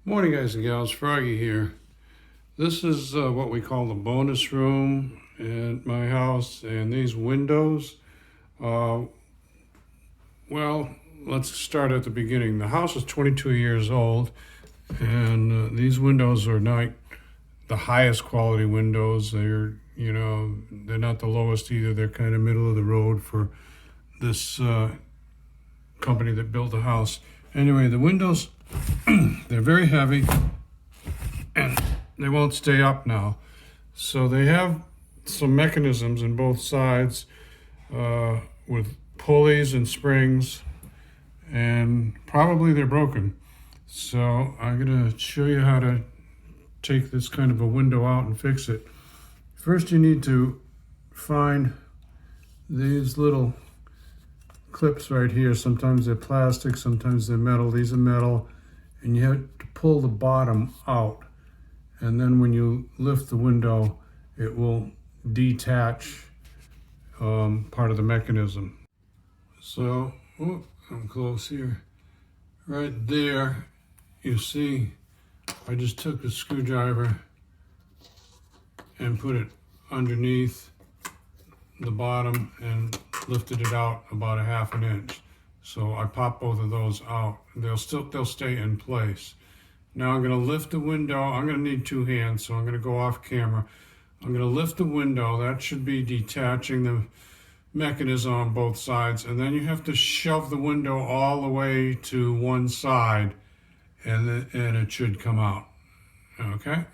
Morning, guys and gals. Froggy here. This is what we call the bonus room at my house, and these windows, well, let's start at the beginning. The house is 22 years old, and these windows are not the highest quality windows. They're not the lowest either. They're kind of middle of the road for this company that built the house. Anyway, the windows, they're very heavy and they won't stay up now. So they have some mechanisms in both sides with pulleys and springs, and probably they're broken. So I'm gonna show you how to take this kind of a window out and fix it. First, you need to find these little clips right here. Sometimes they're plastic, sometimes they're metal. These are metal, and you have to pull the bottom out, and then when you lift the window it will detach part of the mechanism. So I'm close here. Right there you see I just took a screwdriver and put it underneath the bottom and lifted it out about 1/2 inch. So I popped both of those out. They'll stay in place. Now I'm going to lift the window. I'm going to need 2 hands, so I'm going to go off camera. I'm going to lift the window. That should be detaching the mechanism on both sides, and then you have to shove the window all the way to one side, and it should come out. Okay?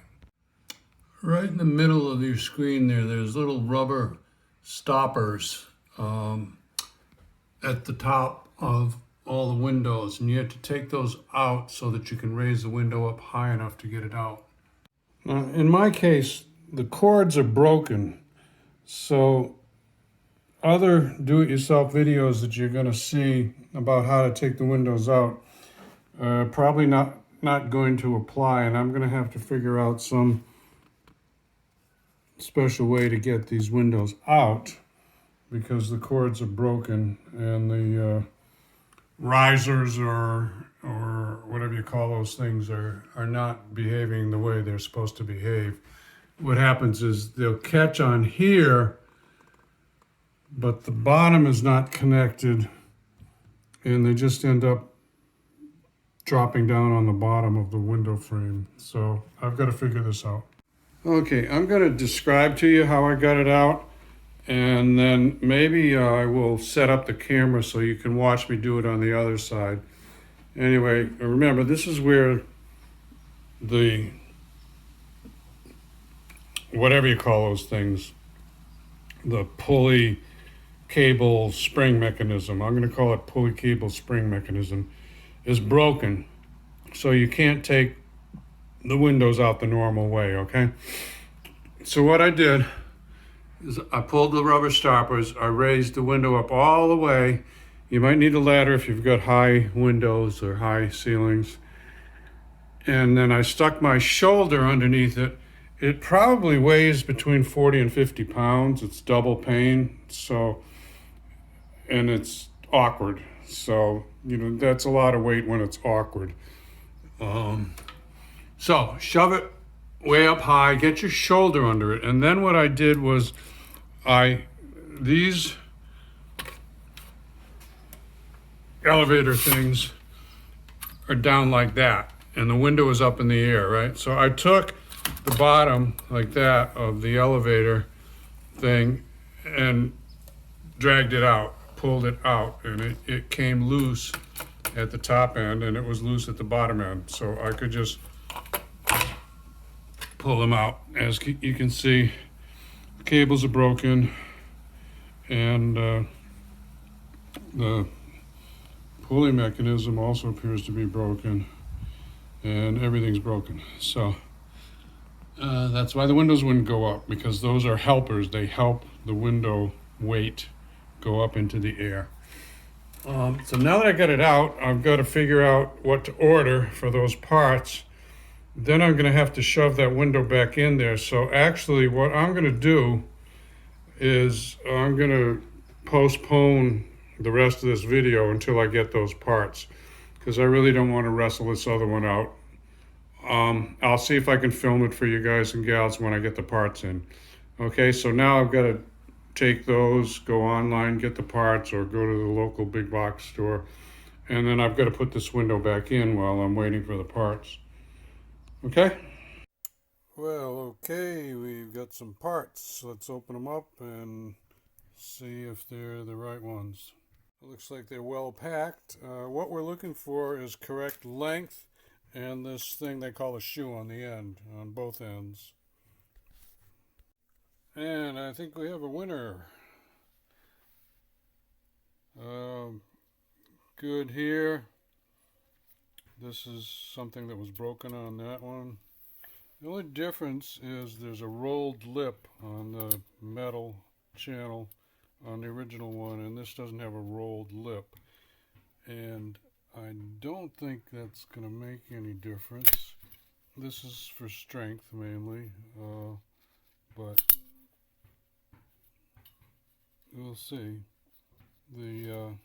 Right in the middle of your screen there's little rubber stoppers at the top of all the windows, and you have to take those out so that you can raise the window up high enough to get it out. Now, in my case, the cords are broken, so other do-it-yourself videos that you're going to see about how to take the windows out are probably not going to apply, and I'm going to have to figure out some special way to get these windows out because the cords are broken and the risers or whatever you call those things are not behaving the way they're supposed to behave. What happens is they'll catch on here, but the bottom is not connected, and they just end up dropping down on the bottom of the window frame. So I've got to figure this out. Okay, I'm going to describe to you how I got it out, and then maybe I will set up the camera so you can watch me do it on the other side. Anyway, remember, this is where the, whatever you call those things, the pulley cable spring mechanism, I'm going to call it pulley cable spring mechanism, is broken. So you can't take the windows out the normal way, okay? So what I did is I pulled the rubber stoppers, I raised the window up all the way. You might need a ladder if you've got high windows or high ceilings. And then I stuck my shoulder underneath it. It probably weighs between 40 and 50 pounds. It's double pane, so, and it's awkward. So, that's a lot of weight when it's awkward. So shove it way up high, get your shoulder under it. And then what I did was these elevator things are down like that, and the window is up in the air, right? So I took the bottom like that of the elevator thing and dragged it out, pulled it out, and it came loose at the top end and it was loose at the bottom end. So I could just pull them out. As you can see, the cables are broken, and the pulley mechanism also appears to be broken, and everything's broken. So that's why the windows wouldn't go up, because those are helpers. They help the window weight go up into the air. So now that I got it out, I've got to figure out what to order for those parts. Then I'm going to have to shove that window back in there. So actually what I'm going to do is I'm going to postpone the rest of this video until I get those parts, because I really don't want to wrestle this other one out I'll see if I can film it for you guys and gals when I get the parts in. Okay, so now I've got to take those, go online, get the parts, or go to the local big box store, and then I've got to put this window back in while I'm waiting for the parts. Okay? Well, okay, we've got some parts. Let's open them up and see if they're the right ones. It looks like they're well packed. What we're looking for is correct length and this thing they call a shoe on the end, on both ends. And I think we have a winner. Good here. This is something that was broken on that one. The only difference is there's a rolled lip on the metal channel on the original one, and this doesn't have a rolled lip. And I don't think that's going to make any difference. This is for strength mainly, but we'll see. The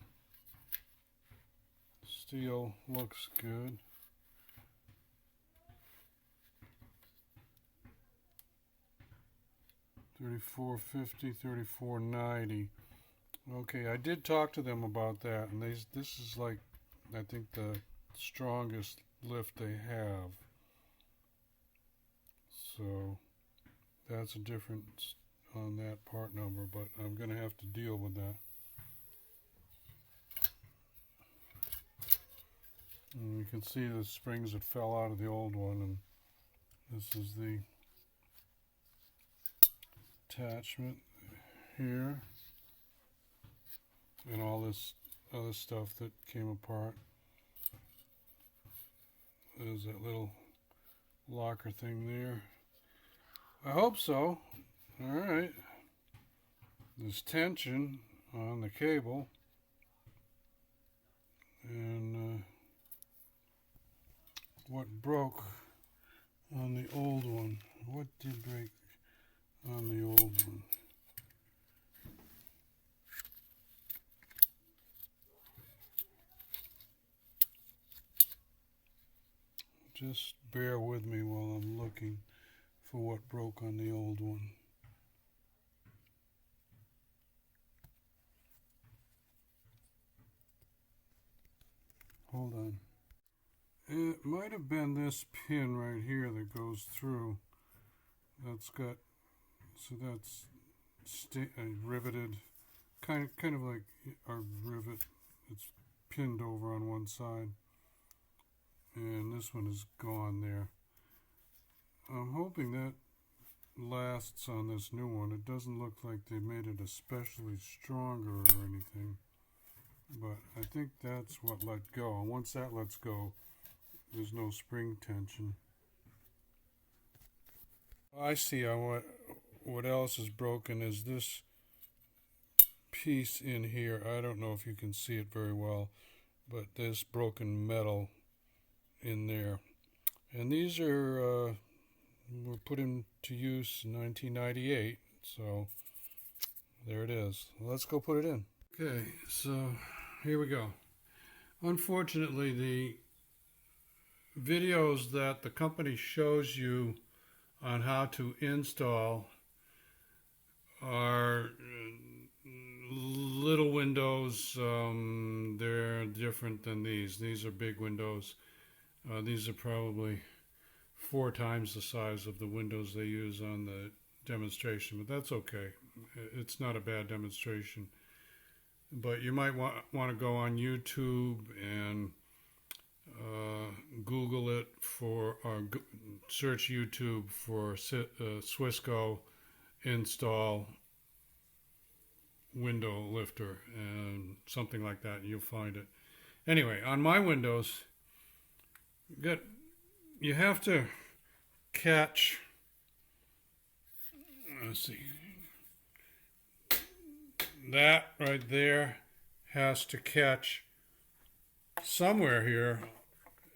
steel looks good. $34.50, $34.90. Okay, I did talk to them about that, and this is like, I think, the strongest lift they have. So that's a difference on that part number, but I'm going to have to deal with that. And you can see the springs that fell out of the old one, and this is the attachment here, and all this other stuff that came apart. There's that little locker thing there. I hope so. Alright. There's tension on the cable, and what broke on the old one? What did break on the old one? Just bear with me while I'm looking for what broke on the old one. Hold on. It might have been this pin right here that goes through. That's got, so that's riveted, kind of like our rivet. It's pinned over on one side, and this one is gone there. I'm hoping that lasts on this new one. It doesn't look like they made it especially stronger or anything, but I think that's what let go. And once that lets go, there's no spring tension. I see what else is broken is this piece in here. I don't know if you can see it very well, but there's broken metal in there. And these are were put into use in 1998, so there it is. Let's go put it in. Okay, so here we go. Unfortunately, the videos that the company shows you on how to install are little windows. They're different than these. These are big windows. These are probably 4 times the size of the windows they use on the demonstration, but that's okay. It's not a bad demonstration. But you might want to go on YouTube and Google it for, or search YouTube for Swisco install window lifter and something like that, and you'll find it. Anyway, on my windows, you have to catch, let's see, that right there has to catch somewhere here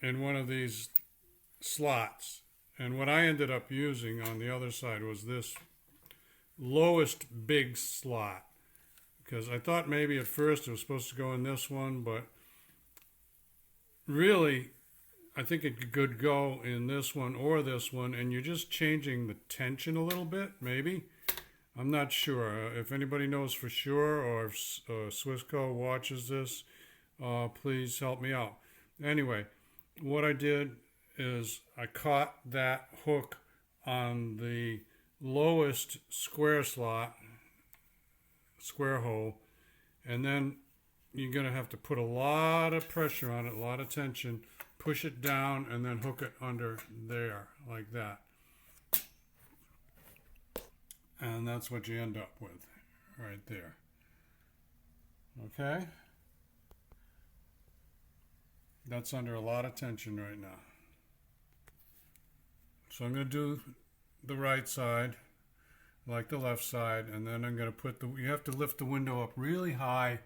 in one of these slots. And what I ended up using on the other side was this lowest big slot, because I thought maybe at first it was supposed to go in this one, but really I think it could go in this one or this one, and you're just changing the tension a little bit, maybe. I'm not sure. If anybody knows for sure, or if Swisco watches this, please help me out. Anyway, what I did is I caught that hook on the lowest square slot, square hole, and then you're going to have to put a lot of pressure on it, a lot of tension, push it down, and then hook it under there, like that. And that's what you end up with, right there. Okay? That's under a lot of tension right now. So I'm going to do the right side, like the left side, and then I'm going to put you have to lift the window up really high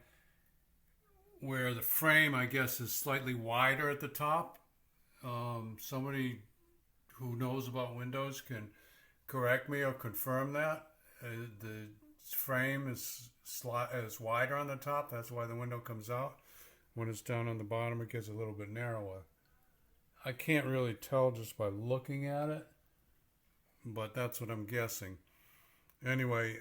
where the frame, I guess, is slightly wider at the top. Somebody who knows about windows can correct me or confirm that. The frame is wider on the top. That's why the window comes out. When it's down on the bottom, it gets a little bit narrower. I can't really tell just by looking at it, but that's what I'm guessing. Anyway,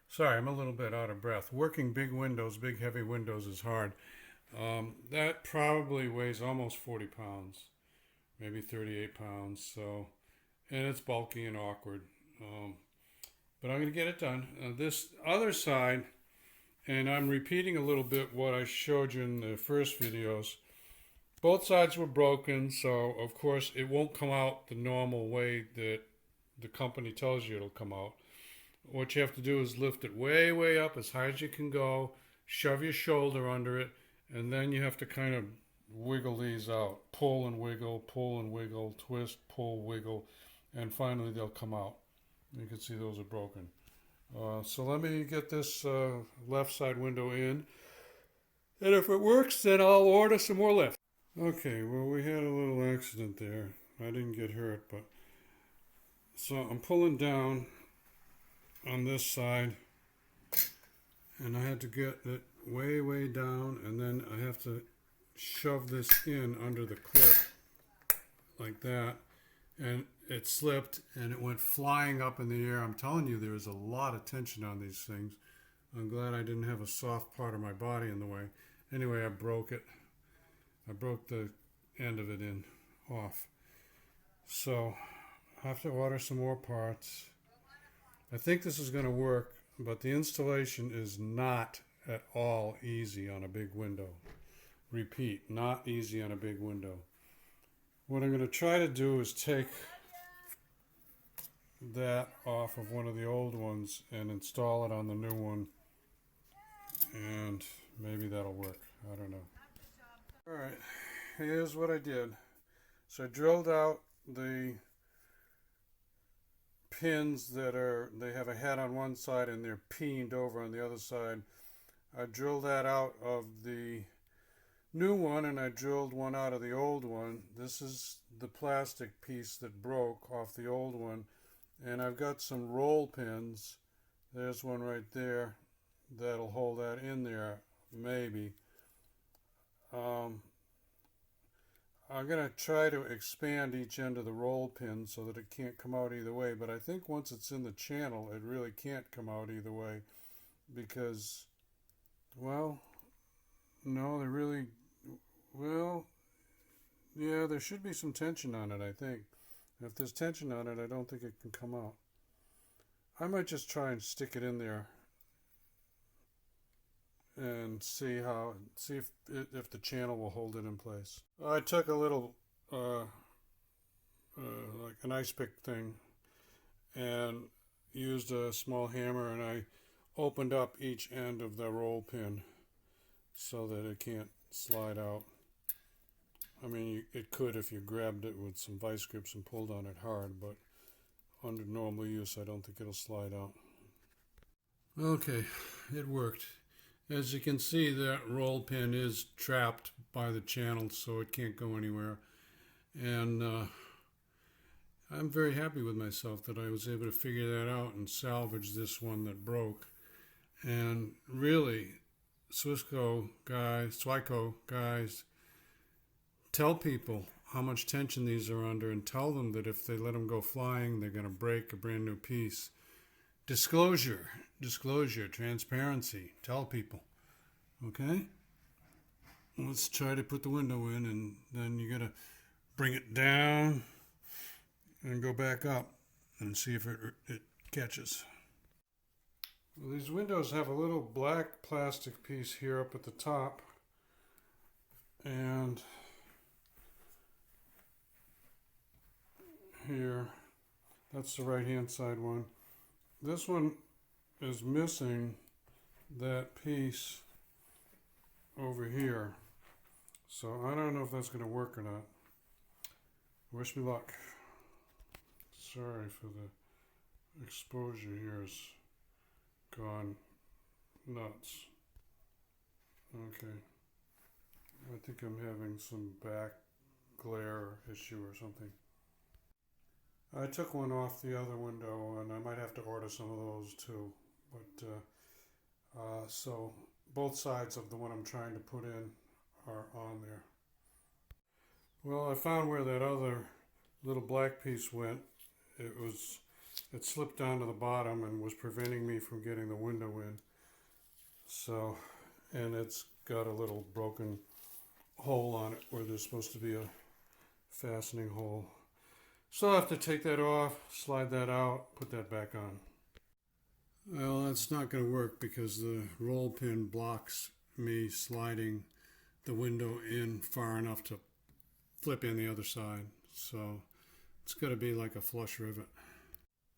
sorry, I'm a little bit out of breath. Working big windows, big heavy windows is hard. That probably weighs almost 40 pounds, maybe 38 pounds. So, and it's bulky and awkward. But I'm going to get it done. This other side, and I'm repeating a little bit what I showed you in the first videos. Both sides were broken, so of course it won't come out the normal way that the company tells you it'll come out. What you have to do is lift it way, way up as high as you can go, shove your shoulder under it, and then you have to kind of wiggle these out. Pull and wiggle, twist, pull, wiggle, and finally they'll come out. You can see those are broken. So let me get this left side window in, and if it works, then I'll order some more lift. Okay, well, we had a little accident there. I didn't get hurt, but so I'm pulling down on this side, and I had to get it way, way down, and then I have to shove this in under the clip like that, and it slipped and it went flying up in the air. I'm telling you, there is a lot of tension on these things. I'm glad I didn't have a soft part of my body in the way. Anyway, I broke it. I broke the end of it off. So I have to order some more parts. I think this is going to work, but the installation is not at all easy on a big window. Repeat, not easy on a big window. What I'm going to try to do is take that off of one of the old ones and install it on the new one, and maybe that'll work. I don't know. Alright, here's what I did. So I drilled out the pins they have a head on one side and they're peened over on the other side. I drilled that out of the new one, and I drilled one out of the old one. This is the plastic piece that broke off the old one, and I've got some roll pins. There's one right there that'll hold that in there, maybe. I'm going to try to expand each end of the roll pin so that it can't come out either way, but I think once it's in the channel it really can't come out either way, because, well, no, yeah, there should be some tension on it, I think. If there's tension on it, I don't think it can come out. I might just try and stick it in there and see if the channel will hold it in place. I took a little like an ice pick thing and used a small hammer, and I opened up each end of the roll pin so that it can't slide out. I mean, it could if you grabbed it with some vice grips and pulled on it hard, but under normal use I don't think it'll slide out. Okay, it worked. As you can see, that roll pin is trapped by the channel, so it can't go anywhere. And I'm very happy with myself that I was able to figure that out and salvage this one that broke. And really, Swisco guys, tell people how much tension these are under and tell them that if they let them go flying, they're going to break a brand new piece. Disclosure, transparency. Tell people. Okay? Let's try to put the window in, and then you got to bring it down and go back up and see if it catches. Well, these windows have a little black plastic piece here up at the top, and here, that's the right hand side one. This one is missing that piece over here, so I don't know if that's going to work or not. Wish me luck. Sorry for the exposure here is gone nuts. Okay, I think I'm having some back glare issue or something. I took one off the other window, and I might have to order some of those too. But so both sides of the one I'm trying to put in are on there. Well, I found where that other little black piece went. It slipped down to the bottom and was preventing me from getting the window in. So, and it's got a little broken hole on it where there's supposed to be a fastening hole. So I'll have to take that off, slide that out, put that back on. Well, that's not going to work because the roll pin blocks me sliding the window in far enough to flip in the other side. So it's got to be like a flush rivet.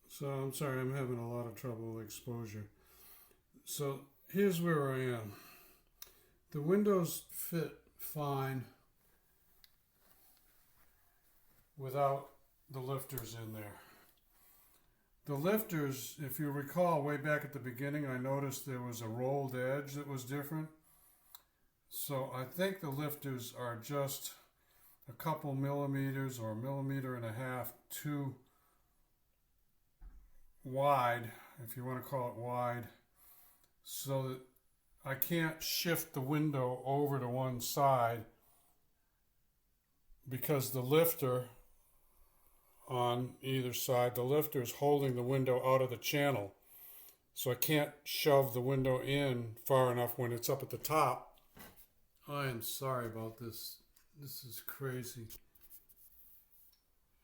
So I'm sorry, I'm having a lot of trouble with exposure. So here's where I am. The windows fit fine without the lifters in there. The lifters, if you recall way back at the beginning, I noticed there was a rolled edge that was different. So I think the lifters are just a couple millimeters or 1.5 millimeters too wide, if you want to call it wide, so that I can't shift the window over to one side because the lifter on either side, the lifter is holding the window out of the channel. So I can't shove the window in far enough when it's up at the top. I am sorry about this. This is crazy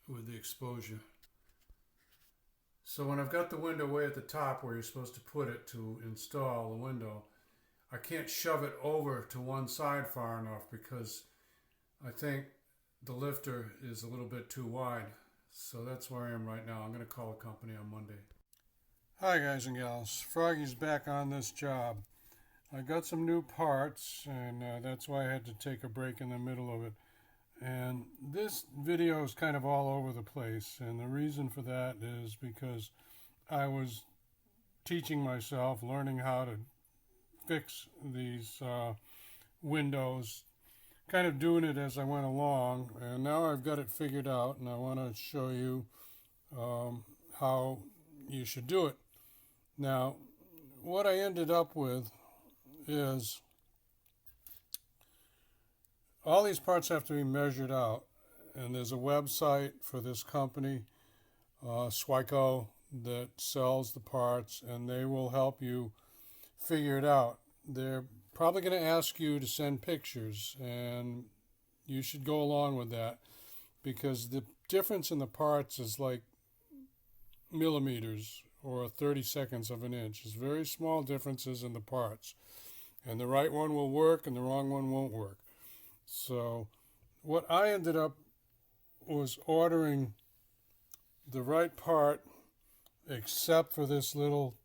with the exposure. So when I've got the window way at the top where you're supposed to put it to install the window, I can't shove it over to one side far enough because I think the lifter is a little bit too wide. So that's where I am right now. I'm going to call a company on Monday. Hi guys and gals, Froggy's back on this job. I got some new parts, and that's why I had to take a break in the middle of it. And this video is kind of all over the place, and the reason for that is because I was teaching myself, learning how to fix these windows, kind of doing it as I went along, and now I've got it figured out, and I want to show you how you should do it. Now, what I ended up with is all these parts have to be measured out, and there's a website for this company, Swisco, that sells the parts, and they will help you figure it out. They're probably going to ask you to send pictures, and you should go along with that because the difference in the parts is like millimeters or 30/2 of an inch. It's very small differences in the parts, and the right one will work and the wrong one won't work. So what I ended up was ordering the right part except for this little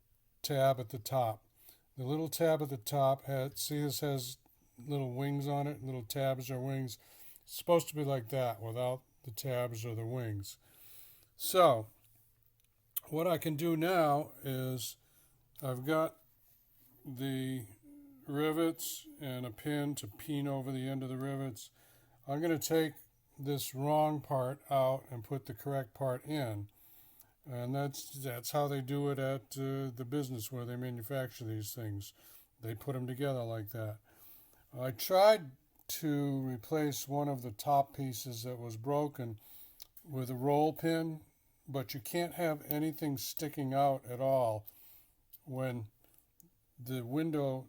tab at the top. The little tab at the top this has little wings on it, little tabs or wings. It's supposed to be like that without the tabs or the wings. So what I can do now is I've got the rivets and a pin to pin over the end of the rivets. I'm going to take this wrong part out and put the correct part in. And that's how they do it at the business where they manufacture these things. They put them together like that. I tried to replace one of the top pieces that was broken with a roll pin, but you can't have anything sticking out at all when the window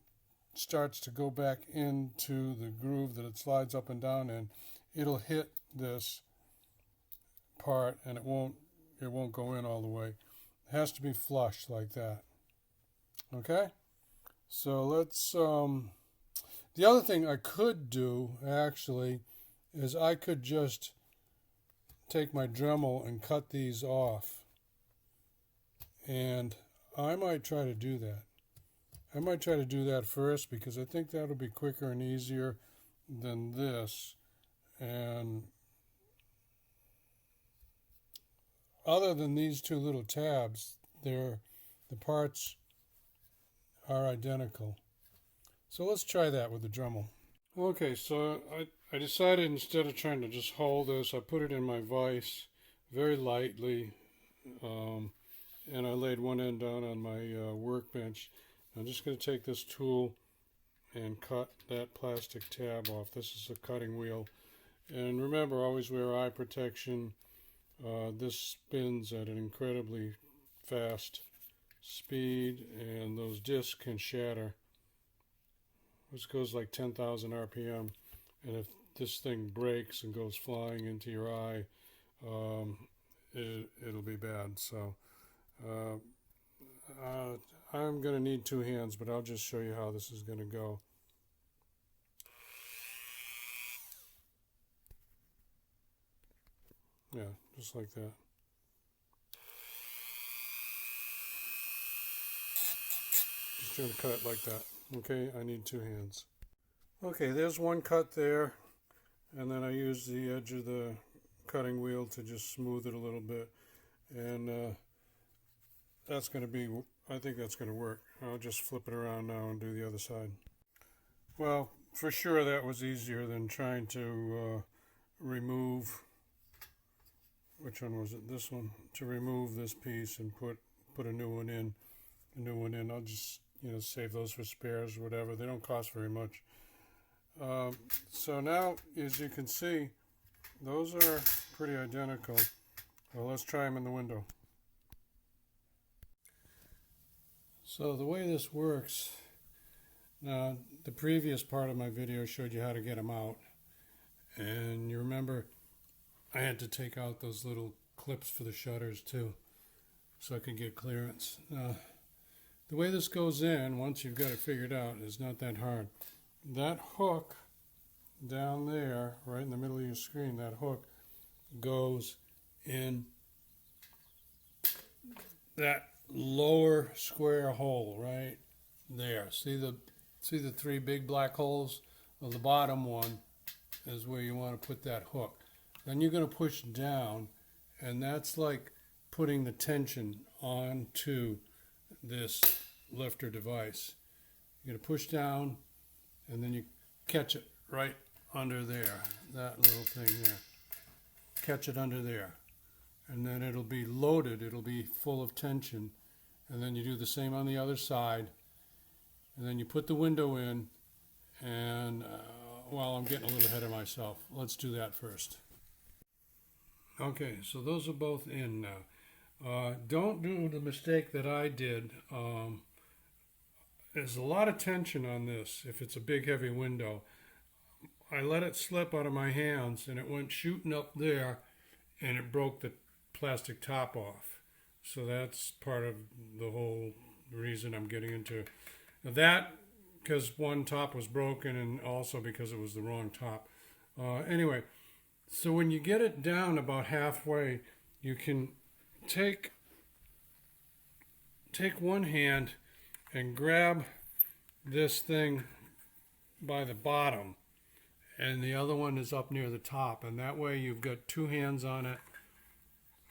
starts to go back into the groove that it slides up and down in. It'll hit this part and it won't go in all the way. It has to be flush like that. Okay? So let's the other thing I could do actually is I could just take my Dremel and cut these off. And I might try to do that. I might try to do that first because I think that'll be quicker and easier than this. And other than these two little tabs, the parts are identical. So let's try that with the Dremel. Okay, so I decided instead of trying to just hold this, I put it in my vise very lightly, and I laid one end down on my workbench. I'm just going to take this tool and cut that plastic tab off. This is a cutting wheel. And remember, always wear eye protection. This spins at an incredibly fast speed, and those discs can shatter. This goes like 10,000 RPM, and if this thing breaks and goes flying into your eye, it'll be bad. So I'm going to need two hands, but I'll just show you how this is going to go. Yeah, just like that. Just trying to cut it like that. Okay, I need two hands. Okay, there's one cut there, and then I use the edge of the cutting wheel to just smooth it a little bit, and that's going to be, I think that's going to work. I'll just flip it around now and do the other side. Well, for sure that was easier than trying to remove, which one was it? This one, to remove this piece and put a new one in. I'll just save those for spares or whatever. They don't cost very much. So now, as you can see, those are pretty identical. Well, let's try them in the window. So the way this works, now the previous part of my video showed you how to get them out. And you remember I had to take out those little clips for the shutters too, so I could get clearance. Now, the way this goes in, once you've got it figured out, is not that hard. That hook down there, right in the middle of your screen, that hook goes in that lower square hole right there. See the three big black holes? Well, the bottom one is where you want to put that hook. Then you're going to push down, and that's like putting the tension onto this lifter device. You're going to push down, and then you catch it right under there, that little thing there. Catch it under there. And then it'll be loaded, it'll be full of tension. And then you do the same on the other side. And then you put the window in, and, well, I'm getting a little ahead of myself. Let's do that first. Okay, so those are both in now. Don't do the mistake that I did. There's a lot of tension on this if it's a big heavy window. I let it slip out of my hands and it went shooting up there and it broke the plastic top off. So that's part of the whole reason I'm getting into that, because one top was broken and also because it was the wrong top. Anyway, so when you get it down about halfway, you can take one hand and grab this thing by the bottom, and the other one is up near the top, and that way you've got two hands on it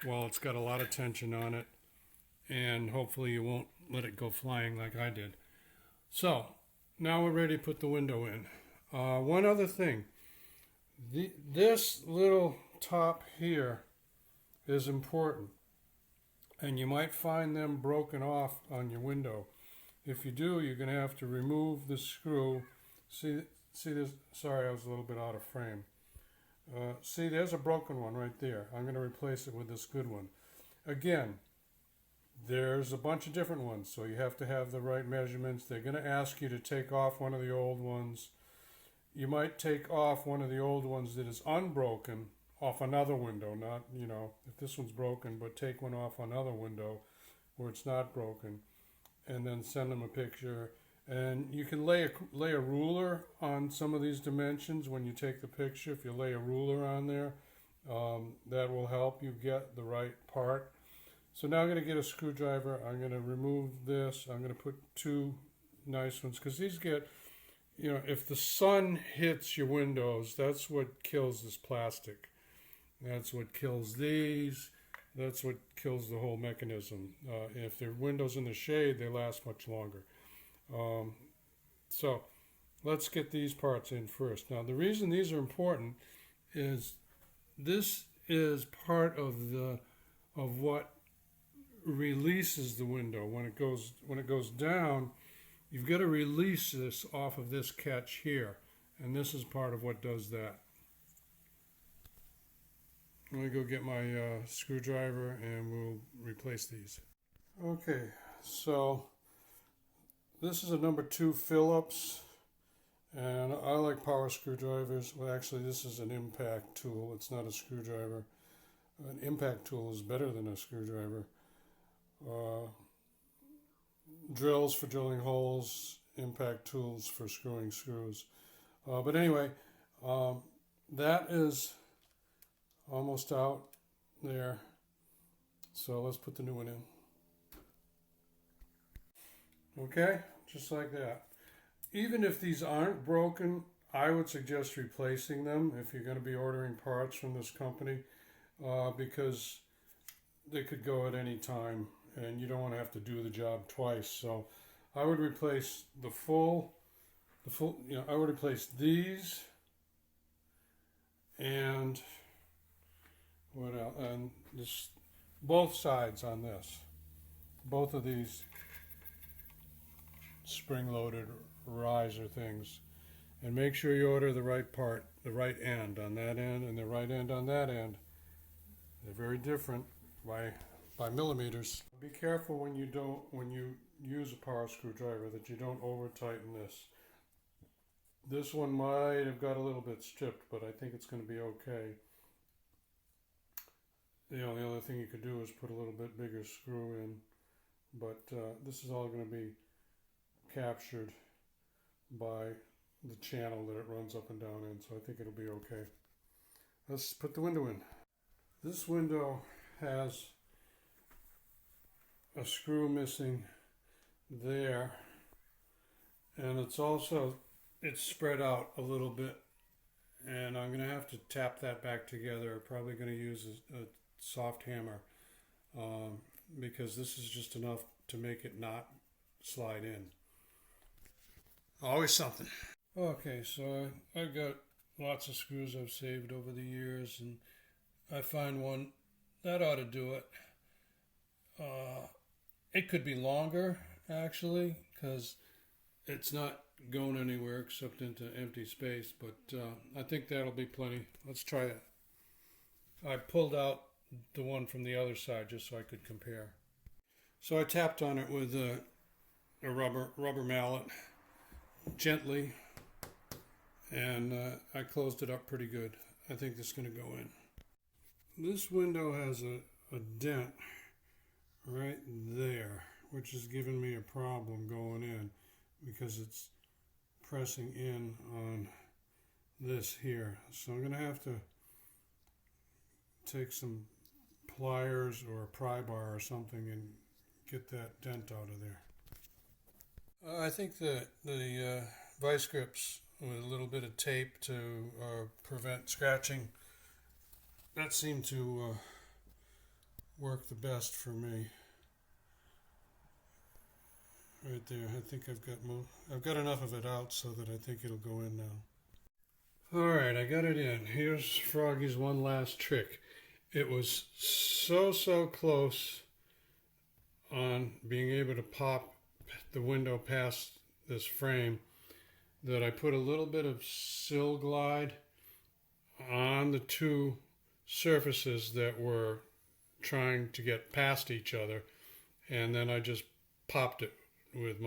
while it's got a lot of tension on it, and hopefully you won't let it go flying like I did. So now we're ready to put the window in. One other thing, this little top here is important, and you might find them broken off on your window. If you do, you're going to have to remove the screw. See, See this? Sorry, I was a little bit out of frame. See, there's a broken one right there. I'm going to replace it with this good one. Again, there's a bunch of different ones, so you have to have the right measurements. They're going to ask you to take off one of the old ones. You might take off one of the old ones that is unbroken off another window, not, if this one's broken, but take one off another window where it's not broken, and then send them a picture. And you can lay a ruler on some of these dimensions when you take the picture. If you lay a ruler on there, that will help you get the right part. So now I'm going to get a screwdriver. I'm going to remove this. I'm going to put two nice ones, because these get, if the sun hits your windows, that's what kills this plastic. That's what kills these. That's what kills the whole mechanism. If they're windows in the shade, they last much longer. So let's get these parts in first. Now, the reason these are important is this is part of what releases the window. When it goes down, you've got to release this off of this catch here, and this is part of what does that. I'm going to go get my screwdriver and we'll replace these. Okay, so this is a number 2 Phillips, and I like power screwdrivers. Well, actually, this is an impact tool. It's not a screwdriver. An impact tool is better than a screwdriver. Drills for drilling holes, impact tools for screwing screws. But anyway, that is almost out there. So let's put the new one in. Okay, just like that. Even if these aren't broken, I would suggest replacing them if you're going to be ordering parts from this company, because they could go at any time and you don't want to have to do the job twice. So I would replace I would replace these, and what else? And this, both sides on this. Both of these spring-loaded riser things. And make sure you order the right part, the right end on that end and the right end on that end. They're very different by millimeters. Be careful when you use a power screwdriver that you don't over tighten this. This one might have got a little bit stripped, but I think it's going to be okay. The only other thing you could do is put a little bit bigger screw in, but this is all going to be captured by the channel that it runs up and down in, so I think it'll be okay. Let's put the window in. This window has a screw missing there, and it's spread out a little bit, and I'm going to have to tap that back together. Probably going to use a soft hammer, because this is just enough to make it not slide in. Always something. Okay, so I've got lots of screws I've saved over the years, and I find one that ought to do it. It could be longer, actually, because it's not going anywhere except into empty space, but I think that'll be plenty. Let's try it. I pulled out the one from the other side just so I could compare. So I tapped on it with a rubber mallet gently, and I closed it up pretty good. I think this is going to go in. This window has a dent right there, which is giving me a problem going in because it's pressing in on this here. So I'm going to have to take some pliers or a pry bar or something and get that dent out of there. I think that the vice grips with a little bit of tape to prevent scratching, that seemed to work the best for me. Right there, I think I've got enough of it out so that I think it'll go in now. Alright, I got it in. Here's Froggy's one last trick. It was so close on being able to pop the window past this frame, that I put a little bit of Sil Glide on the two surfaces that were trying to get past each other, and then I just popped it with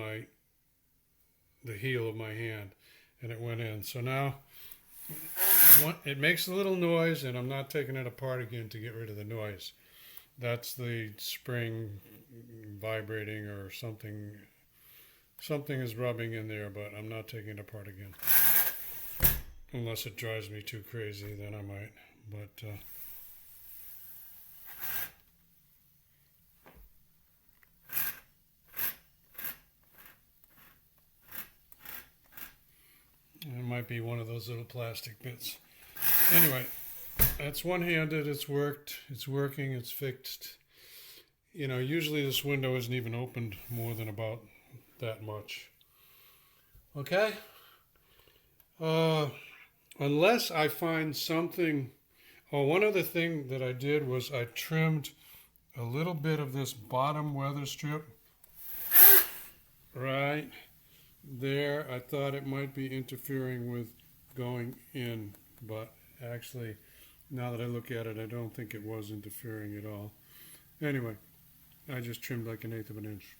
the heel of my hand, and it went in. So now it makes a little noise, and I'm not taking it apart again to get rid of the noise. That's the spring vibrating or something. Something is rubbing in there, but I'm not taking it apart again. Unless it drives me too crazy, then I might. But it might be one of those little plastic bits. Anyway, that's one-handed. It's worked. It's working. It's fixed. You know, usually this window isn't even opened more than about that much. Okay? Unless I find something... Oh, one other thing that I did was I trimmed a little bit of this bottom weather strip right there. I thought it might be interfering with going in, but actually, now that I look at it, I don't think it was interfering at all. Anyway, I just trimmed like 1/8 of an inch.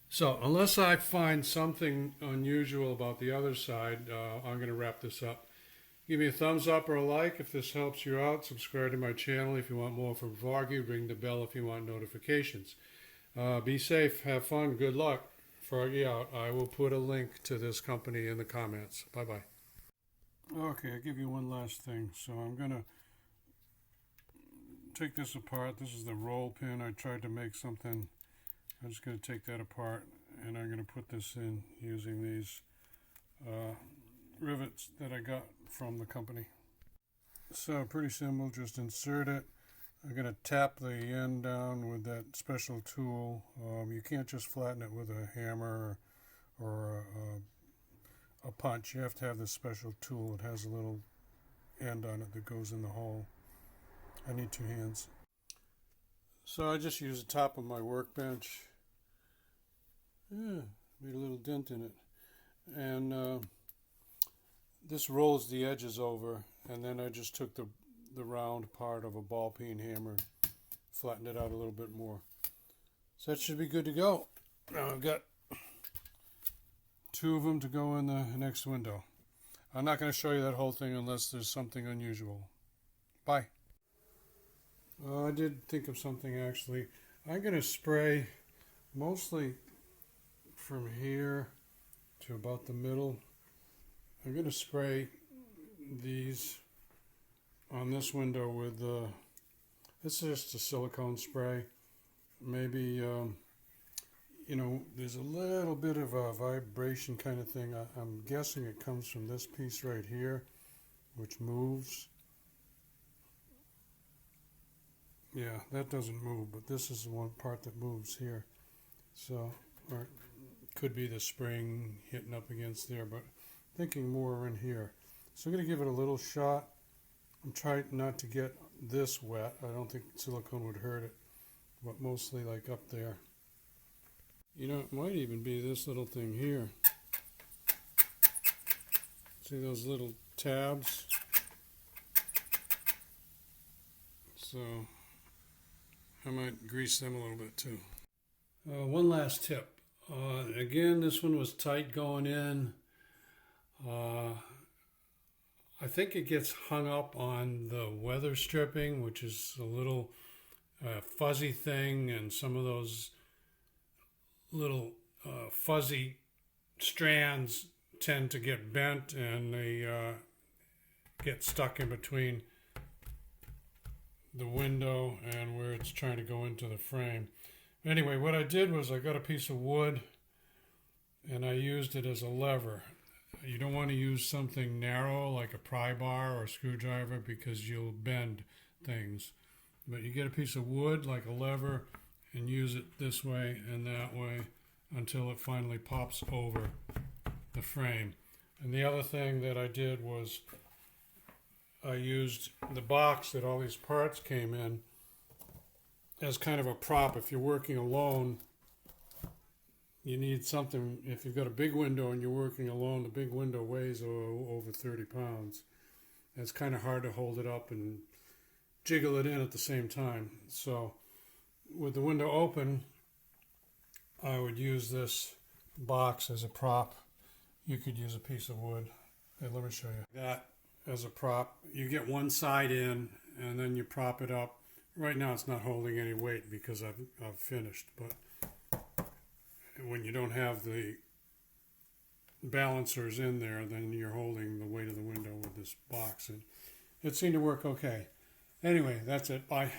So, unless I find something unusual about the other side, I'm going to wrap this up. Give me a thumbs up or a like if this helps you out. Subscribe to my channel if you want more from Froggy. Ring the bell if you want notifications. Be safe. Have fun. Good luck. Froggy out. I will put a link to this company in the comments. Bye-bye. Okay, I'll give you one last thing. So I'm going to take this apart. This is the roll pin. I tried to make something. I'm just going to take that apart, and I'm going to put this in using these rivets that I got from the company. So pretty simple, just insert it. I'm going to tap the end down with that special tool. You can't just flatten it with a hammer or a punch. You have to have this special tool. It has a little end on it that goes in the hole. I need 2 hands. So I just use the top of my workbench. Yeah, made a little dent in it. And this rolls the edges over, and then I just took the round part of a ball peen hammer and flattened it out a little bit more. So that should be good to go. Now I've got 2 of them to go in the next window. I'm not going to show you that whole thing unless there's something unusual. Bye. I did think of something actually. I'm going to spray mostly from here to about the middle. I'm going to spray these on this window with this is just a silicone spray. Maybe you know, there's a little bit of a vibration kind of thing. I'm guessing it comes from this piece right here, which moves. Yeah, that doesn't move, but this is the one part that moves here. So, or it could be the spring hitting up against there, but thinking more in here. So I'm going to give it a little shot. I'm trying not to get this wet. I don't think silicone would hurt it, but mostly like up there. You know, it might even be this little thing here. See those little tabs? So I might grease them a little bit too. One last tip. Again, this one was tight going in. I think it gets hung up on the weather stripping, which is a little fuzzy thing, and some of those little fuzzy strands tend to get bent, and they get stuck in between the window and where it's trying to go into the frame. Anyway, what I did was I got a piece of wood and I used it as a lever. You don't want to use something narrow like a pry bar or a screwdriver because you'll bend things. But you get a piece of wood like a lever and use it this way and that way until it finally pops over the frame. And the other thing that I did was I used the box that all these parts came in as kind of a prop. If you're working alone, you need something. If you've got a big window and you're working alone, the big window weighs over 30 pounds. And it's kind of hard to hold it up and jiggle it in at the same time. So with the window open, I would use this box as a prop. You could use a piece of wood. Hey, let me show you that as a prop. You get one side in and then you prop it up. Right now it's not holding any weight because I've finished, but when you don't have the balancers in there, then you're holding the weight of the window with this box, and it seemed to work okay. Anyway, that's it. Bye.